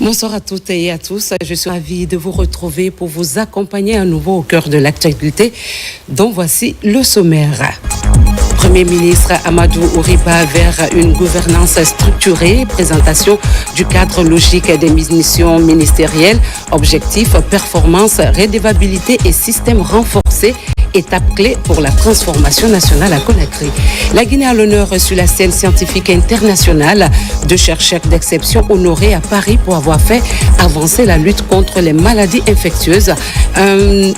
Bonsoir à toutes et à tous. Je suis ravie de vous retrouver pour vous accompagner à nouveau au cœur de l'actualité, dont voici le sommaire. Premier ministre Amadou Ouriba vers une gouvernance structurée, présentation du cadre logique des missions ministérielles, objectifs, performance, redevabilité et système renforcé. Étape clé pour la transformation nationale à Conakry. La Guinée a l'honneur sur la scène scientifique internationale. 2 chercheurs d'exception honorés à Paris pour avoir fait avancer la lutte contre les maladies infectieuses. Un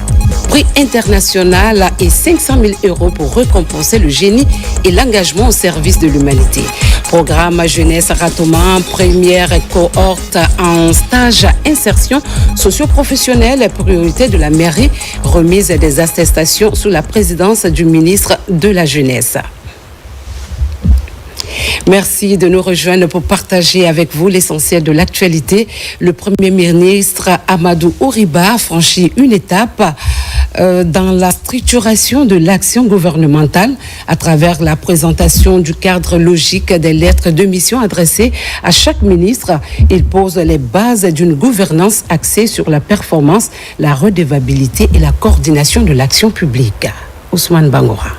prix international et 500 000 € pour récompenser le génie et l'engagement au service de l'humanité. Programme Jeunesse Ratoma, première cohorte en stage insertion socio-professionnelle, priorité de la mairie, remise des attestations sous la présidence du ministre de la Jeunesse. Merci de nous rejoindre pour partager avec vous l'essentiel de l'actualité. Le Premier ministre Amadou Ouriba a franchi une étape dans la structuration de l'action gouvernementale à travers la présentation du cadre logique des lettres de mission adressées à chaque ministre. Il pose les bases d'une gouvernance axée sur la performance, la redevabilité et la coordination de l'action publique. Ousmane Bangora.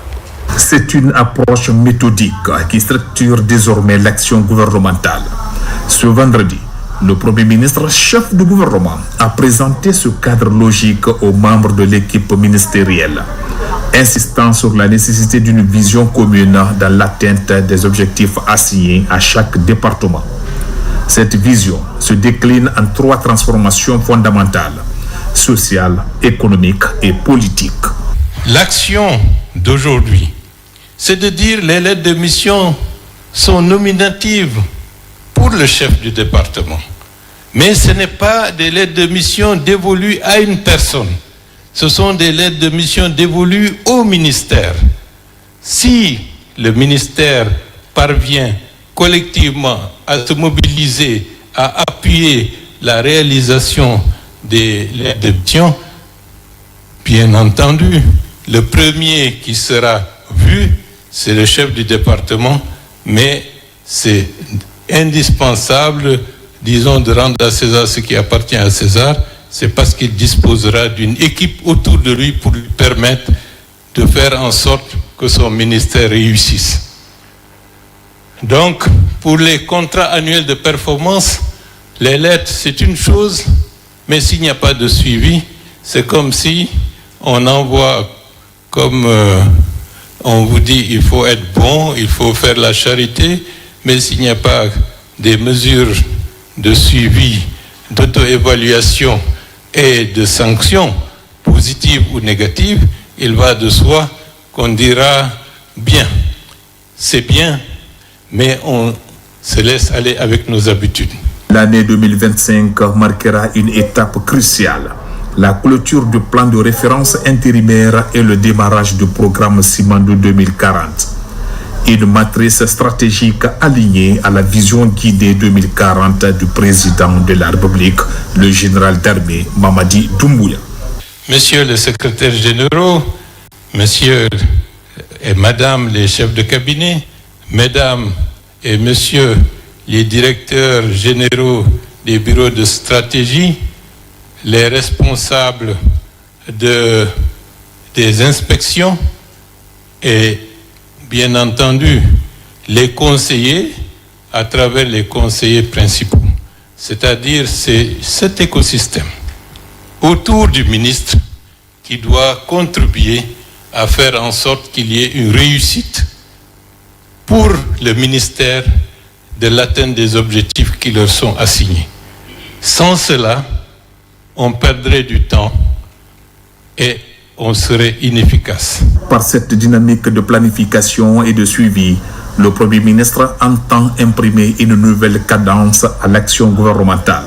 C'est une approche méthodique qui structure désormais l'action gouvernementale. Ce vendredi, le Premier ministre, chef du gouvernement, a présenté ce cadre logique aux membres de l'équipe ministérielle, insistant sur la nécessité d'une vision commune dans l'atteinte des objectifs assignés à chaque département. Cette vision se décline en 3 transformations fondamentales: sociale, économique et politique. L'action d'aujourd'hui, c'est de dire les lettres de mission sont nominatives pour le chef du département. Mais ce n'est pas des lettres de mission dévolues à une personne. Ce sont des lettres de mission dévolues au ministère. Si le ministère parvient collectivement à se mobiliser, à appuyer la réalisation des lettres de mission, bien entendu, le premier qui sera vu, c'est le chef du département, mais c'est indispensable, disons, de rendre à César ce qui appartient à César. C'est parce qu'il disposera d'une équipe autour de lui pour lui permettre de faire en sorte que son ministère réussisse. Donc, pour les contrats annuels de performance, les lettres, c'est une chose, mais s'il n'y a pas de suivi, c'est comme si on envoie, comme on vous dit, il faut être bon, il faut faire la charité, mais s'il n'y a pas des mesures de suivi, d'auto-évaluation et de sanctions positives ou négatives, il va de soi qu'on dira bien, c'est bien, mais on se laisse aller avec nos habitudes. L'année 2025 marquera une étape cruciale: la clôture du plan de référence intérimaire et le démarrage du programme Simandou 2040. Une matrice stratégique alignée à la vision guidée 2040 du président de la République, le général d'armée Mamadi Doumbouya. Messieurs les secrétaires généraux, messieurs et madame les chefs de cabinet, mesdames et messieurs les directeurs généraux des bureaux de stratégie, les responsables des inspections et bien entendu les conseillers à travers les conseillers principaux. C'est-à-dire c'est cet écosystème autour du ministre qui doit contribuer à faire en sorte qu'il y ait une réussite pour le ministère de l'atteinte des objectifs qui leur sont assignés. Sans cela, on perdrait du temps et on serait inefficace. Par cette dynamique de planification et de suivi, le Premier ministre entend imprimer une nouvelle cadence à l'action gouvernementale.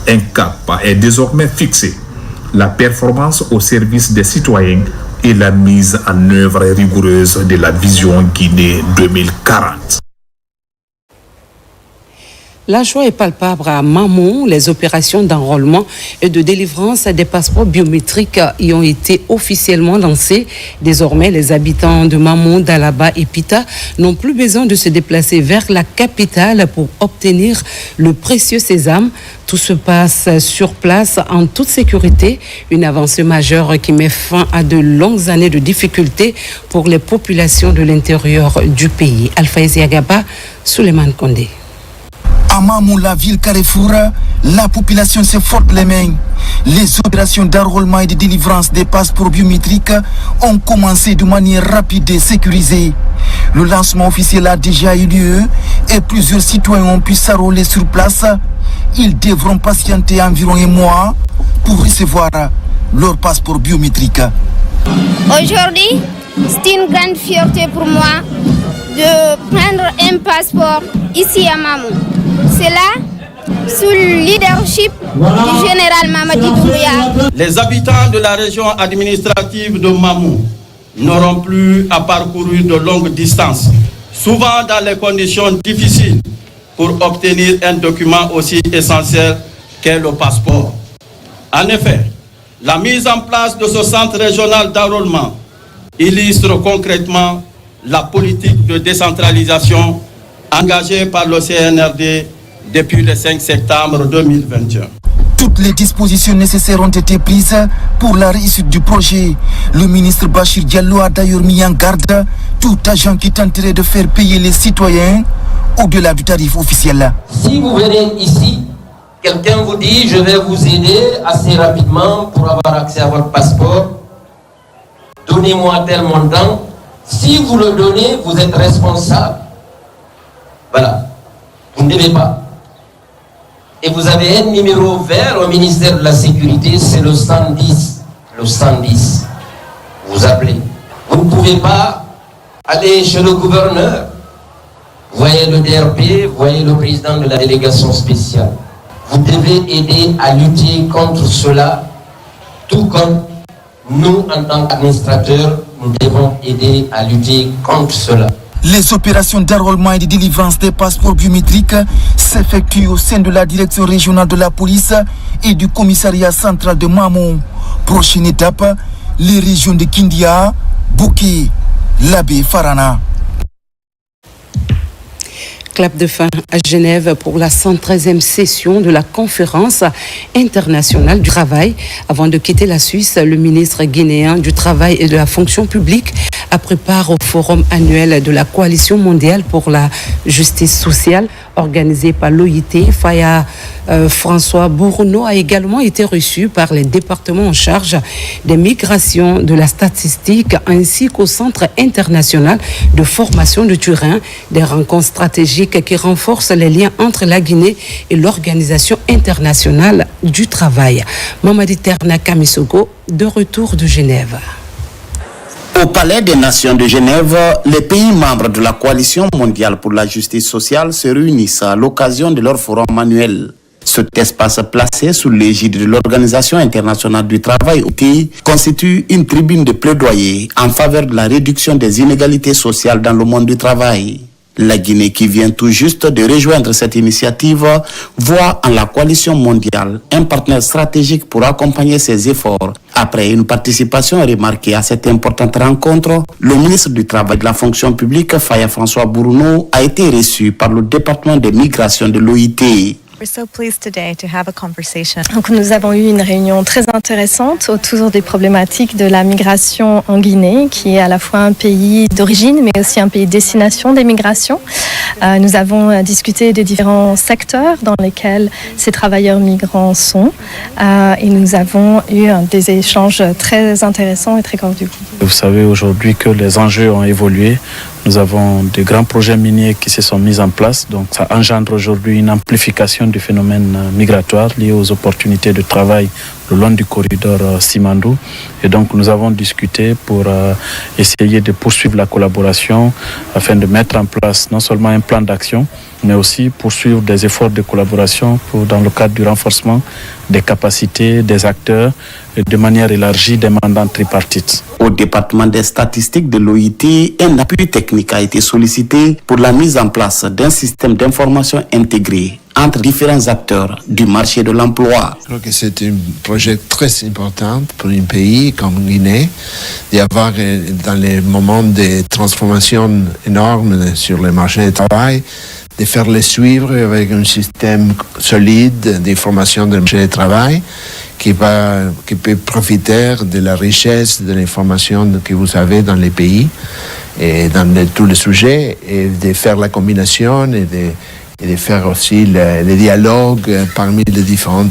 Un cap est désormais fixé: la performance au service des citoyens et la mise en œuvre rigoureuse de la vision Guinée 2040. La joie est palpable à Mamou. Les opérations d'enrôlement et de délivrance des passeports biométriques y ont été officiellement lancées. Désormais, les habitants de Mamou, d'Alaba et Pita n'ont plus besoin de se déplacer vers la capitale pour obtenir le précieux sésame. Tout se passe sur place en toute sécurité. Une avancée majeure qui met fin à de longues années de difficultés pour les populations de l'intérieur du pays. Alpha Eziagaba, Souleymane Kondé. À Mamou, la ville Carrefour, la population se frotte les mains. Les opérations d'enrôlement et de délivrance des passeports biométriques ont commencé de manière rapide et sécurisée. Le lancement officiel a déjà eu lieu et plusieurs citoyens ont pu s'enrôler sur place. Ils devront patienter environ un mois pour recevoir leur passeport biométrique. Aujourd'hui, c'est une grande fierté pour moi de prendre un passeport ici à Mamou. C'est là, sous le leadership du général Mamadi Doumbouya. Les habitants de la région administrative de Mamou n'auront plus à parcourir de longues distances, souvent dans les conditions difficiles, pour obtenir un document aussi essentiel qu'est le passeport. En effet, la mise en place de ce centre régional d'enrôlement illustre concrètement la politique de décentralisation engagée par le CNRD depuis le 5 septembre 2021. Toutes les dispositions nécessaires ont été prises pour la réussite du projet. Le ministre Bachir Diallo a d'ailleurs mis en garde tout agent qui tenterait de faire payer les citoyens au-delà du tarif officiel. Si vous venez ici, quelqu'un vous dit « je vais vous aider assez rapidement pour avoir accès à votre passeport, donnez-moi tel montant ». Si vous le donnez, vous êtes responsable. Voilà, vous ne devez pas. Et vous avez un numéro vert au ministère de la Sécurité, c'est le 110. Le 110. Vous appelez. Vous ne pouvez pas aller chez le gouverneur. Voyez le DRP, voyez le président de la délégation spéciale. Vous devez aider à lutter contre cela, tout comme nous, en tant qu'administrateurs, nous devons aider à lutter contre cela. Les opérations d'enrôlement et de délivrance des passeports biométriques s'effectuent au sein de la direction régionale de la police et du commissariat central de Mamou. Prochaine étape, les régions de Kindia, Bouké, Labé, Farana. Clap de fin à Genève pour la 113e session de la conférence internationale du travail. Avant de quitter la Suisse, le ministre guinéen du Travail et de la fonction publique a préparé au forum annuel de la Coalition mondiale pour la justice sociale organisé par l'OIT. Faya François Bourneau a également été reçu par les départements en charge des migrations, de la statistique ainsi qu'au Centre international de formation de Turin, des rencontres stratégiques qui renforcent les liens entre la Guinée et l'Organisation internationale du travail. Mamadi Terna Kamisogo, de retour de Genève. Au Palais des Nations de Genève, les pays membres de la Coalition mondiale pour la justice sociale se réunissent à l'occasion de leur forum annuel. Cet espace placé sous l'égide de l'Organisation internationale du travail, OIT, constitue une tribune de plaidoyer en faveur de la réduction des inégalités sociales dans le monde du travail. La Guinée, qui vient tout juste de rejoindre cette initiative, voit en la coalition mondiale un partenaire stratégique pour accompagner ses efforts. Après une participation remarquée à cette importante rencontre, le ministre du Travail et de la fonction publique, Faya François Bourneau, a été reçu par le département des migrations de l'OIT. Donc nous avons eu une réunion très intéressante autour des problématiques de la migration en Guinée, qui est à la fois un pays d'origine mais aussi un pays de destination des migrations. Nous avons discuté des différents secteurs dans lesquels ces travailleurs migrants sont et nous avons eu des échanges très intéressants et très cordiaux. Vous savez aujourd'hui que les enjeux ont évolué. Nous avons de grands projets miniers qui se sont mis en place. Donc ça engendre aujourd'hui une amplification du phénomène migratoire lié aux opportunités de travail le long du corridor Simandou. Et donc nous avons discuté pour essayer de poursuivre la collaboration afin de mettre en place non seulement un plan d'action, mais aussi poursuivre des efforts de collaboration dans le cadre du renforcement des capacités des acteurs et de manière élargie des mandats tripartites. Au département des statistiques de l'OIT, un appui technique a été sollicité pour la mise en place d'un système d'information intégré entre différents acteurs du marché de l'emploi. Je crois que c'est un projet très important pour un pays comme Guinée, d'avoir dans les moments de transformation énormes sur le marché du travail, de faire les suivre avec un système solide d'information du marché du travail qui peut profiter de la richesse de l'information que vous avez dans les pays et dans tous les sujets, et de faire la combinaison et de faire aussi le dialogue parmi les différents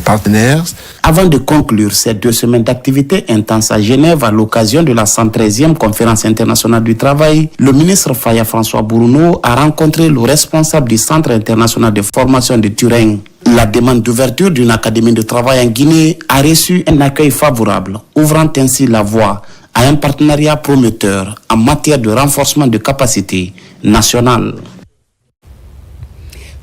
partenaires. Avant de conclure ces 2 semaines d'activité intense à Genève à l'occasion de la 113e conférence internationale du travail, le ministre Faya François Bourounou a rencontré le responsable du Centre international de formation de Turin. La demande d'ouverture d'une académie de travail en Guinée a reçu un accueil favorable, ouvrant ainsi la voie à un partenariat prometteur en matière de renforcement de capacités nationales.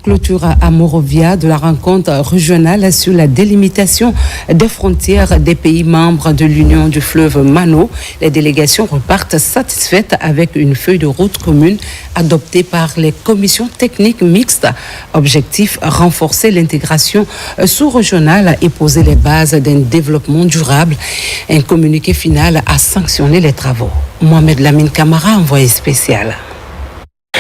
Clôture à Monrovia de la rencontre régionale sur la délimitation des frontières des pays membres de l'Union du fleuve Mano. Les délégations repartent satisfaites avec une feuille de route commune adoptée par les commissions techniques mixtes. Objectif, renforcer l'intégration sous-régionale et poser les bases d'un développement durable. Un communiqué final a sanctionné les travaux. Mohamed Lamine Camara, envoyé spécial.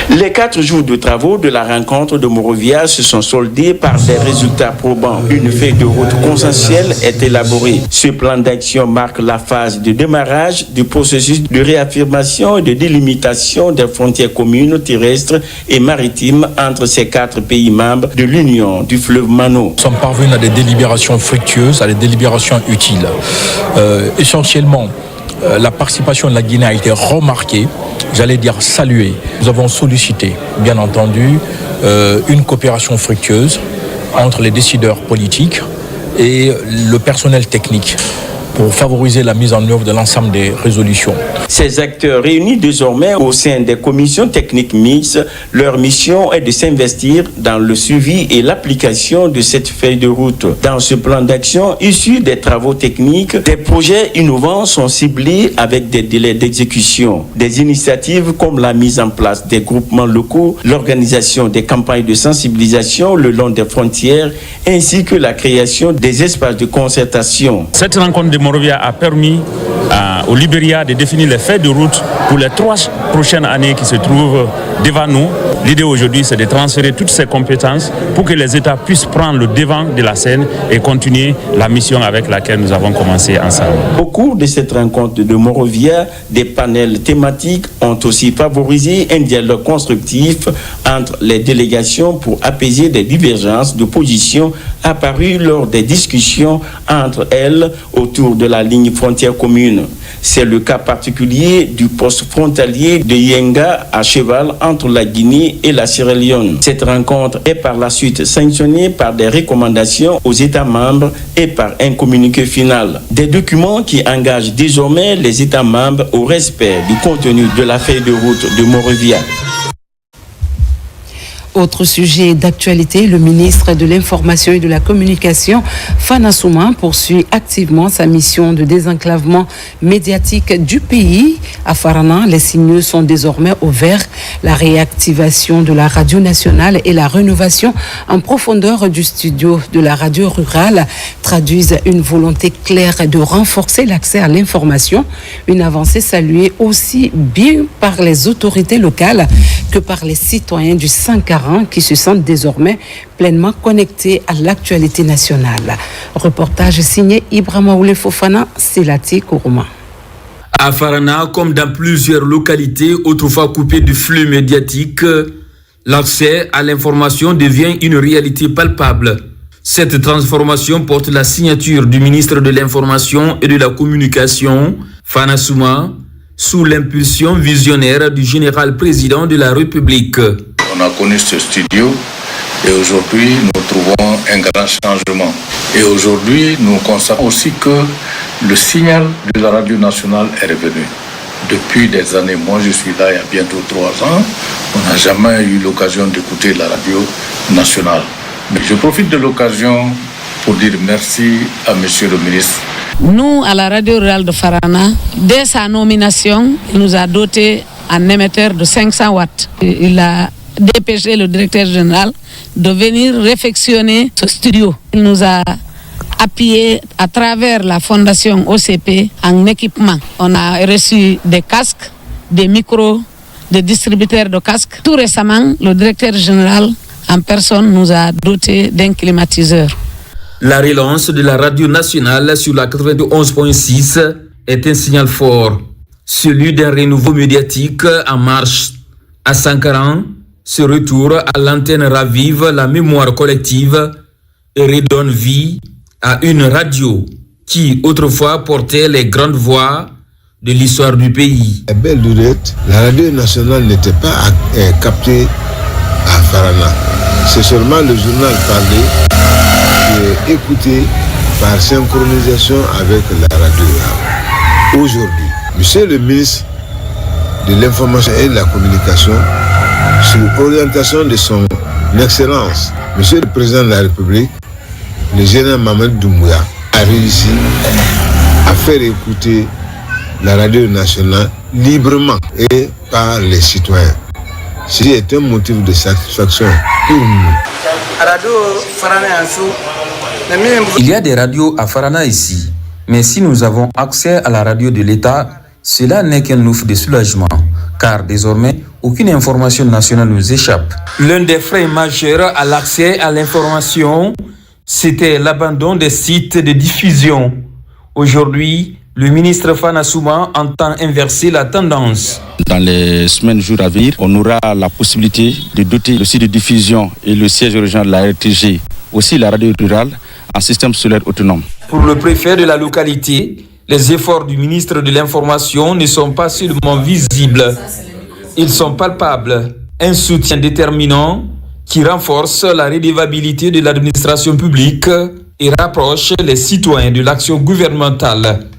Les 4 jours de travaux de la rencontre de Monrovia se sont soldés par des résultats probants. Une feuille de route consensuelle est élaborée. Ce plan d'action marque la phase de démarrage du processus de réaffirmation et de délimitation des frontières communes terrestres et maritimes entre ces 4 pays membres de l'Union du fleuve Mano. Nous sommes parvenus à des délibérations fructueuses, à des délibérations utiles. Essentiellement, la participation de la Guinée a été remarquée, j'allais dire saluée. Nous avons sollicité, bien entendu, une coopération fructueuse entre les décideurs politiques et le personnel technique pour favoriser la mise en œuvre de l'ensemble des résolutions. Ces acteurs réunis désormais au sein des commissions techniques mixtes, leur mission est de s'investir dans le suivi et l'application de cette feuille de route. Dans ce plan d'action issu des travaux techniques, des projets innovants sont ciblés avec des délais d'exécution. Des initiatives comme la mise en place des groupements locaux, l'organisation des campagnes de sensibilisation le long des frontières, ainsi que la création des espaces de concertation. Cette rencontre de Monrovia a permis au Libéria de définir les feuilles de route pour les 3 prochaines années qui se trouvent devant nous. L'idée aujourd'hui, c'est de transférer toutes ces compétences pour que les États puissent prendre le devant de la scène et continuer la mission avec laquelle nous avons commencé ensemble. Au cours de cette rencontre de Monrovia, des panels thématiques ont aussi favorisé un dialogue constructif entre les délégations pour apaiser des divergences de position apparues lors des discussions entre elles autour de la ligne frontière commune. C'est le cas particulier du poste frontalier de Yenga à cheval entre la Guinée et la Sierra Leone. Cette rencontre est par la suite sanctionnée par des recommandations aux États membres et par un communiqué final. Des documents qui engagent désormais les États membres au respect du contenu de la feuille de route de Monrovia. Autre sujet d'actualité, le ministre de l'Information et de la Communication, Fana Souma, poursuit activement sa mission de désenclavement médiatique du pays. À Farana, les signaux sont désormais au vert. La réactivation de la radio nationale et la rénovation en profondeur du studio de la radio rurale traduisent une volonté claire de renforcer l'accès à l'information. Une avancée saluée aussi bien par les autorités locales que par les citoyens du Sankara qui se sentent désormais pleinement connectés à l'actualité nationale. Reportage signé Ibrahima Oule Fofana, Selati Kourouma. À Farana, comme dans plusieurs localités autrefois coupées du flux médiatique, l'accès à l'information devient une réalité palpable. Cette transformation porte la signature du ministre de l'Information et de la Communication, Fana Souma, sous l'impulsion visionnaire du général président de la République. On a connu ce studio et aujourd'hui nous trouvons un grand changement. Et aujourd'hui nous constatons aussi que le signal de la radio nationale est revenu. Depuis des années, moi je suis là il y a bientôt 3 ans, on n'a jamais eu l'occasion d'écouter la radio nationale. Mais je profite de l'occasion pour dire merci à monsieur le ministre. Nous, à la radio rurale de Farana, dès sa nomination, il nous a doté un émetteur de 500 watts. Il a dépêché le directeur général de venir réfectionner ce studio. Il nous a appuyé à travers la fondation OCP en équipement. On a reçu des casques, des micros, des distributeurs de casques. Tout récemment, le directeur général en personne nous a doté d'un climatiseur. La relance de la radio nationale sur la 91.6 est un signal fort, celui d'un renouveau médiatique en marche. À 50 ans, ce retour à l'antenne ravive la mémoire collective et redonne vie à une radio qui autrefois portait les grandes voix de l'histoire du pays. À belle lurette, la radio nationale n'était pas captée à Farana. C'est seulement le journal parlé qui est écouté par synchronisation avec la radio. Aujourd'hui, Monsieur le ministre de l'Information et de la Communication, sous orientation de son Excellence, Monsieur le Président de la République, le général Mamadou Doumbouya, a réussi à faire écouter la radio nationale librement et par les citoyens. C'est un motif de satisfaction pour nous. Il y a des radios à Farana ici, mais si nous avons accès à la radio de l'État, cela n'est qu'un ouf de soulagement, car désormais, aucune information nationale nous échappe. L'un des freins majeurs à l'accès à l'information, c'était l'abandon des sites de diffusion. Aujourd'hui, le ministre Fana Souma entend inverser la tendance. Dans les semaines, jours à venir, on aura la possibilité de doter le site de diffusion et le siège régional de la RTG, aussi la radio rurale, en système solaire autonome. Pour le préfet de la localité, les efforts du ministre de l'Information ne sont pas seulement visibles, ils sont palpables. Un soutien déterminant qui renforce la redevabilité de l'administration publique et rapproche les citoyens de l'action gouvernementale.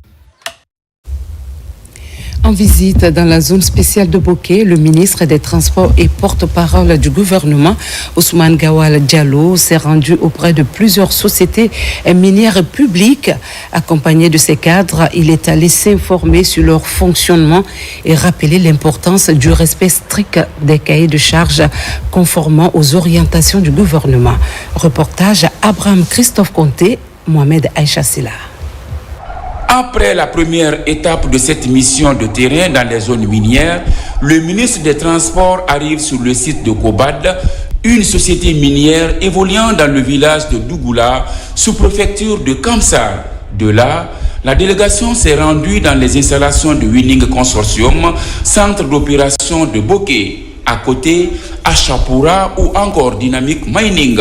En visite dans la zone spéciale de Boké, le ministre des Transports et porte-parole du gouvernement, Ousmane Gawal Diallo, s'est rendu auprès de plusieurs sociétés minières publiques. Accompagné de ses cadres, il est allé s'informer sur leur fonctionnement et rappeler l'importance du respect strict des cahiers de charges conformément aux orientations du gouvernement. Reportage Abraham Christophe Conté, Mohamed Aïcha Silla. Après la première étape de cette mission de terrain dans les zones minières, le ministre des Transports arrive sur le site de Kobad, une société minière évoluant dans le village de Dougoula, sous-préfecture de Kamsar. De là, la délégation s'est rendue dans les installations de Winning Consortium, centre d'opération de Boké, à côté Achapura ou encore Dynamic Mining.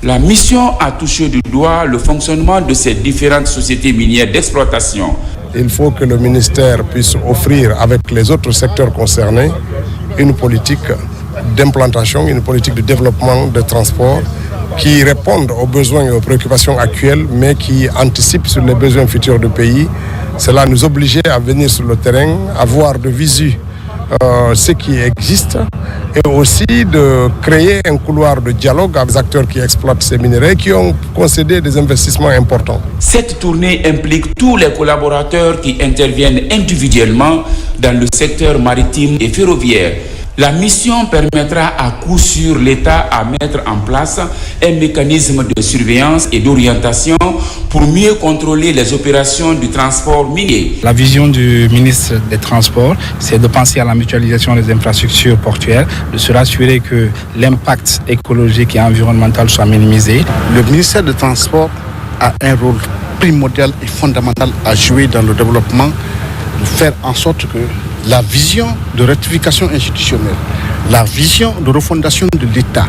La mission a touché du doigt le fonctionnement de ces différentes sociétés minières d'exploitation. Il faut que le ministère puisse offrir avec les autres secteurs concernés une politique d'implantation, une politique de développement des transports qui répondent aux besoins et aux préoccupations actuelles, mais qui anticipent sur les besoins futurs du pays. Cela nous oblige à venir sur le terrain, à voir de visu ce qui existe et aussi de créer un couloir de dialogue avec les acteurs qui exploitent ces minerais qui ont concédé des investissements importants. Cette tournée implique tous les collaborateurs qui interviennent individuellement dans le secteur maritime et ferroviaire. La mission permettra à coup sûr l'État à mettre en place un mécanisme de surveillance et d'orientation pour mieux contrôler les opérations du transport minier. La vision du ministre des Transports, c'est de penser à la mutualisation des infrastructures portuaires, de se rassurer que l'impact écologique et environnemental soit minimisé. Le ministère des Transports a un rôle primordial et fondamental à jouer dans le développement, de faire en sorte que la vision de rectification institutionnelle, la vision de refondation de l'État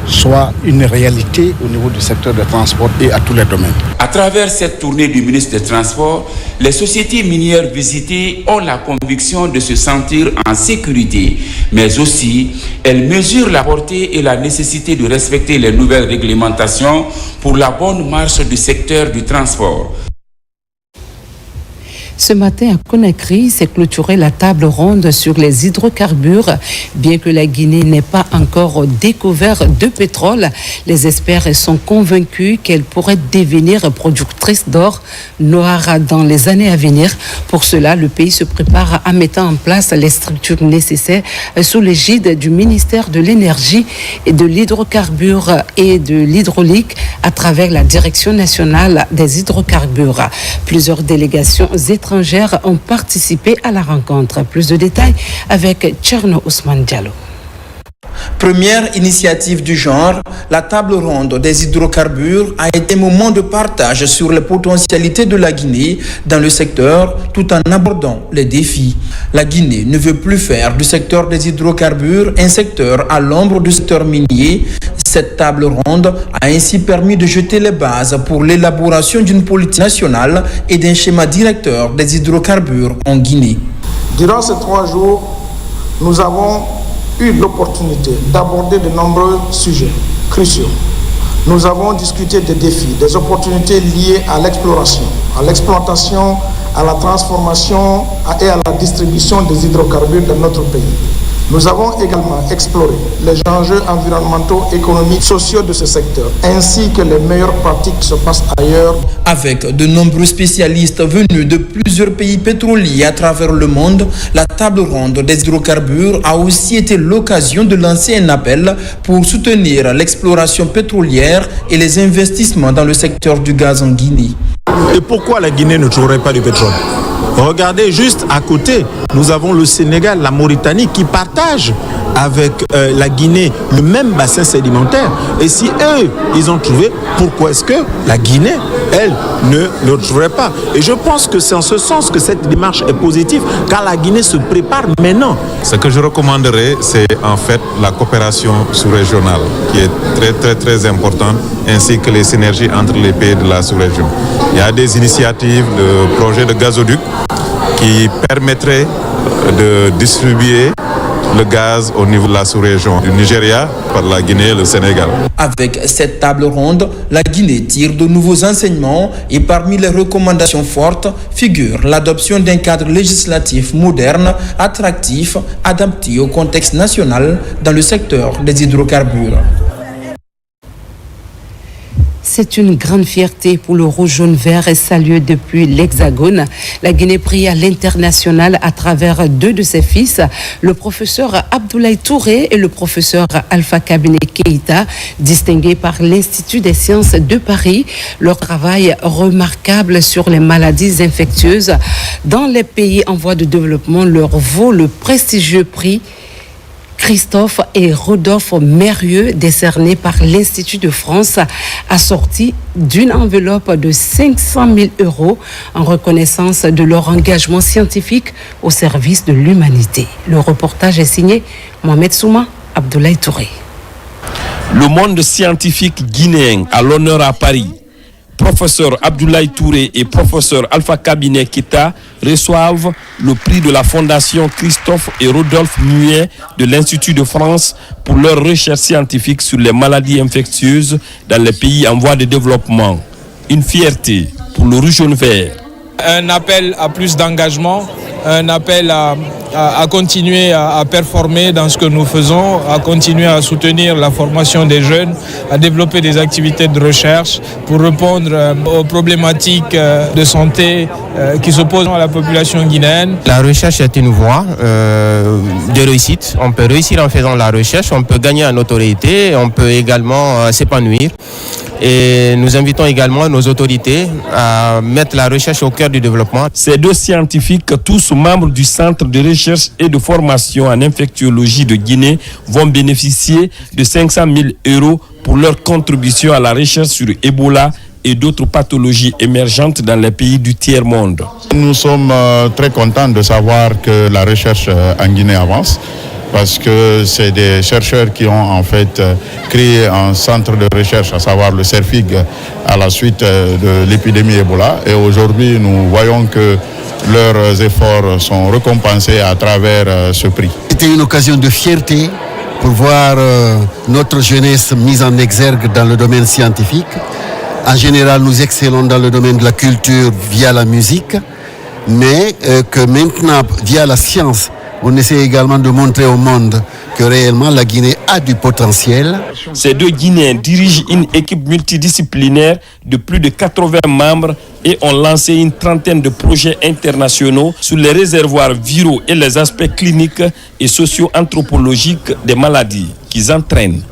soit une réalité au niveau du secteur des transports et à tous les domaines. À travers cette tournée du ministre des Transports, les sociétés minières visitées ont la conviction de se sentir en sécurité, mais aussi elles mesurent la portée et la nécessité de respecter les nouvelles réglementations pour la bonne marche du secteur du transport. Ce matin à Conakry, s'est clôturée la table ronde sur les hydrocarbures. Bien que la Guinée n'ait pas encore découvert de pétrole, les experts sont convaincus qu'elle pourrait devenir productrice d'or noir dans les années à venir. Pour cela, le pays se prépare à mettre en place les structures nécessaires sous l'égide du ministère de l'Énergie et de l'Hydrocarbure et de l'Hydraulique à travers la Direction nationale des hydrocarbures. Plusieurs délégations étrangères ont participé à la rencontre. Plus de détails avec Tcherno Ousmane Diallo. Première initiative du genre, la table ronde des hydrocarbures a été un moment de partage sur les potentialités de la Guinée dans le secteur tout en abordant les défis. La Guinée ne veut plus faire du secteur des hydrocarbures un secteur à l'ombre du secteur minier. Cette table ronde a ainsi permis de jeter les bases pour l'élaboration d'une politique nationale et d'un schéma directeur des hydrocarbures en Guinée. Durant ces 3 jours, nous avons eu l'opportunité d'aborder de nombreux sujets cruciaux. Nous avons discuté des défis, des opportunités liées à l'exploration, à l'exploitation, à la transformation et à la distribution des hydrocarbures dans notre pays. Nous avons également exploré les enjeux environnementaux, économiques, sociaux de ce secteur, ainsi que les meilleures pratiques qui se passent ailleurs. Avec de nombreux spécialistes venus de plusieurs pays pétroliers à travers le monde, la table ronde des hydrocarbures a aussi été l'occasion de lancer un appel pour soutenir l'exploration pétrolière et les investissements dans le secteur du gaz en Guinée. Et pourquoi la Guinée ne trouverait pas du pétrole ? Regardez juste à côté, nous avons le Sénégal, la Mauritanie qui partagent avec la Guinée le même bassin sédimentaire. Et si eux, ils ont trouvé, pourquoi est-ce que la Guinée, elle, ne le trouverait pas? Et je pense que c'est en ce sens que cette démarche est positive, car la Guinée se prépare maintenant. Ce que je recommanderais, c'est en fait la coopération sous-régionale, qui est très, très, très importante, ainsi que les synergies entre les pays de la sous-région. Il y a des initiatives, de projets de gazoduc qui permettraient de distribuer le gaz au niveau de la sous-région du Nigeria par la Guinée et le Sénégal. Avec cette table ronde, la Guinée tire de nouveaux enseignements et parmi les recommandations fortes figure l'adoption d'un cadre législatif moderne, attractif, adapté au contexte national dans le secteur des hydrocarbures. C'est une grande fierté pour le Rouge Jaune Vert et salué depuis l'Hexagone. La Guinée brille à l'international à travers 2 de ses fils, le professeur Abdoulaye Touré et le professeur Alpha Kabine Keïta, distingués par l'Institut des sciences de Paris. Leur travail remarquable sur les maladies infectieuses dans les pays en voie de développement leur vaut le prestigieux prix Christophe et Rodolphe Mérieux, décerné par l'Institut de France, assorti d'une enveloppe de 500 000 € en reconnaissance de leur engagement scientifique au service de l'humanité. Le reportage est signé Mohamed Souma, Abdoulaye Touré. Le monde scientifique guinéen à l'honneur à Paris. Professeur Abdoulaye Touré et professeur Alpha Kabine Keïta reçoivent le prix de la Fondation Christophe et Rodolphe Mérieux de l'Institut de France pour leurs recherches scientifiques sur les maladies infectieuses dans les pays en voie de développement. Une fierté pour le Rouge Jaune Vert. Un appel à plus d'engagement, un appel à continuer à performer dans ce que nous faisons, à continuer à soutenir la formation des jeunes, à développer des activités de recherche pour répondre aux problématiques de santé qui se posent à la population guinéenne. La recherche est une voie de réussite. On peut réussir en faisant la recherche, on peut gagner en notoriété, on peut également s'épanouir. Et nous invitons également nos autorités à mettre la recherche au cœur du développement. Ces 2 scientifiques, tous membres du Centre de recherche et de formation en infectiologie de Guinée, vont bénéficier de 500 000 € pour leur contribution à la recherche sur Ebola et d'autres pathologies émergentes dans les pays du tiers-monde. Nous sommes très contents de savoir que la recherche en Guinée avance, parce que c'est des chercheurs qui ont en fait créé un centre de recherche, à savoir le CERFIG, à la suite de l'épidémie Ebola. Et aujourd'hui, nous voyons que leurs efforts sont récompensés à travers ce prix. C'était une occasion de fierté pour voir notre jeunesse mise en exergue dans le domaine scientifique. En général, nous excellons dans le domaine de la culture via la musique. mais que maintenant, via la science, on essaie également de montrer au monde que réellement la Guinée a du potentiel. Ces deux Guinéens dirigent une équipe multidisciplinaire de plus de 80 membres et ont lancé une trentaine de projets internationaux sur les réservoirs viraux et les aspects cliniques et socio-anthropologiques des maladies qu'ils entraînent.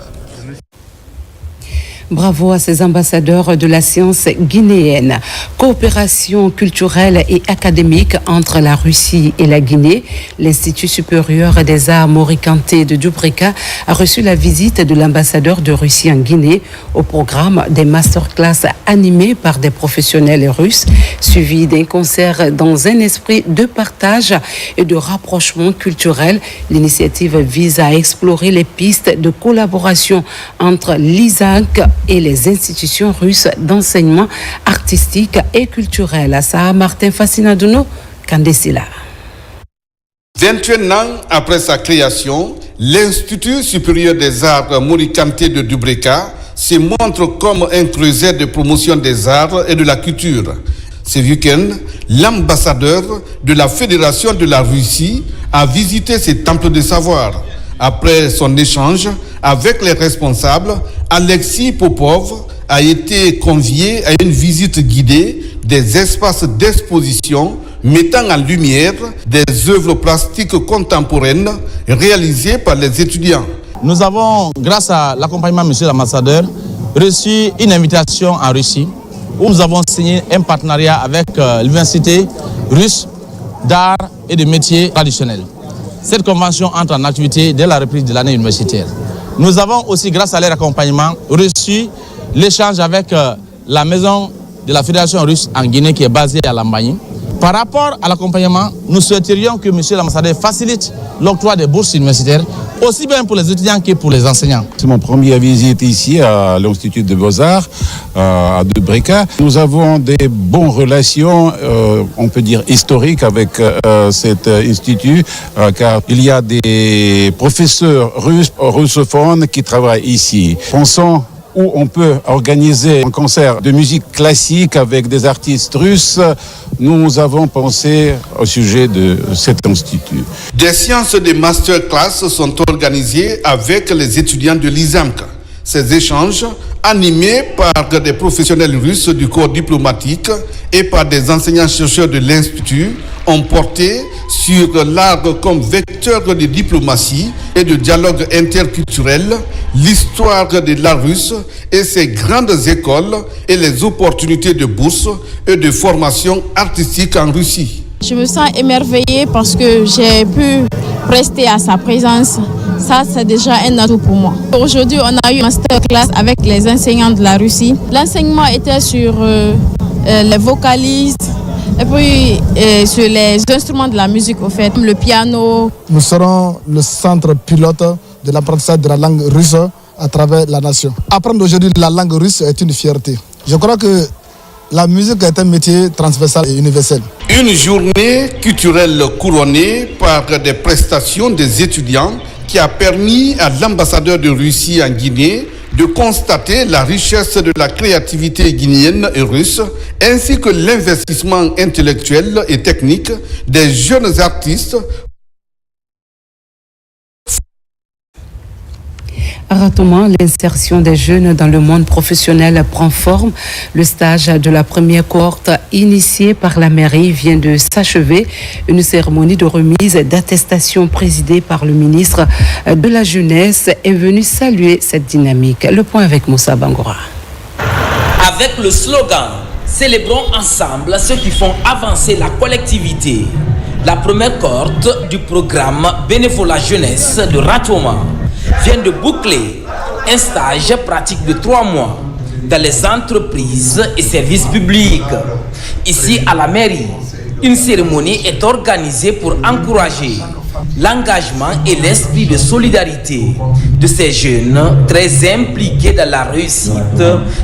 Bravo à ces ambassadeurs de la science guinéenne. Coopération culturelle et académique entre la Russie et la Guinée. L'Institut supérieur des arts Mori Kanté de Dubrika a reçu la visite de l'ambassadeur de Russie en Guinée au programme des masterclass animés par des professionnels russes, suivi d'un concert dans un esprit de partage et de rapprochement culturel. L'initiative vise à explorer les pistes de collaboration entre l'ISAC et les institutions russes d'enseignement artistique et culturel. Assa Martin Fascinaduno, Kandesila. 21 ans après sa création, l'Institut supérieur des arts Mori Kanté de Dubrika se montre comme un creuset de promotion des arts et de la culture. Ce week-end, l'ambassadeur de la Fédération de la Russie a visité ces temples de savoir. Après son échange avec les responsables, Alexis Popov a été convié à une visite guidée des espaces d'exposition mettant en lumière des œuvres plastiques contemporaines réalisées par les étudiants. Nous avons, grâce à l'accompagnement de M. l'ambassadeur, reçu une invitation en Russie où nous avons signé un partenariat avec l'Université russe d'art et de métiers traditionnels. Cette convention entre en activité dès la reprise de l'année universitaire. Nous avons aussi, grâce à leur accompagnement, reçu l'échange avec la maison de la Fédération russe en Guinée qui est basée à Lambagne. Par rapport à l'accompagnement, nous souhaiterions que M. l'ambassadeur facilite l'octroi des bourses universitaires, aussi bien pour les étudiants que pour les enseignants. C'est mon première visite ici à l'Institut de Beaux-Arts, à Dubrika. Nous avons des bonnes relations, on peut dire historiques avec cet institut, car il y a des professeurs russophones qui travaillent ici. Pensons où on peut organiser un concert de musique classique avec des artistes russes, nous avons pensé au sujet de cet institut. Des séances de masterclass sont organisées avec les étudiants de l'ISAMC. Ces échanges, animés par des professionnels russes du corps diplomatique et par des enseignants-chercheurs de l'Institut, ont porté sur l'art comme vecteur de diplomatie et de dialogue interculturel, l'histoire de l'art russe et ses grandes écoles et les opportunités de bourse et de formation artistique en Russie. Je me sens émerveillée parce que j'ai pu rester à sa présence. Ça, c'est déjà un atout pour moi. Aujourd'hui, on a eu une masterclass avec les enseignants de la Russie. L'enseignement était sur les vocalistes et puis sur les instruments de la musique, au fait, le piano. Nous serons le centre pilote de l'apprentissage de la langue russe à travers la nation. Apprendre aujourd'hui la langue russe est une fierté. Je crois que la musique est un métier transversal et universel. Une journée culturelle couronnée par des prestations des étudiants qui a permis à l'ambassadeur de Russie en Guinée de constater la richesse de la créativité guinéenne et russe, ainsi que l'investissement intellectuel et technique des jeunes artistes. Rapidement, l'insertion des jeunes dans le monde professionnel prend forme. Le stage de la première cohorte initiée par la mairie vient de s'achever. Une cérémonie de remise d'attestation présidée par le ministre de la Jeunesse est venue saluer cette dynamique. Le point avec Moussa Bangora. Avec le slogan « Célébrons ensemble ceux qui font avancer la collectivité », la première cohorte du programme Bénévolat Jeunesse de Ratoma vient de boucler un stage pratique de 3 mois dans les entreprises et services publics. Ici à la mairie, une cérémonie est organisée pour encourager l'engagement et l'esprit de solidarité de ces jeunes très impliqués dans la réussite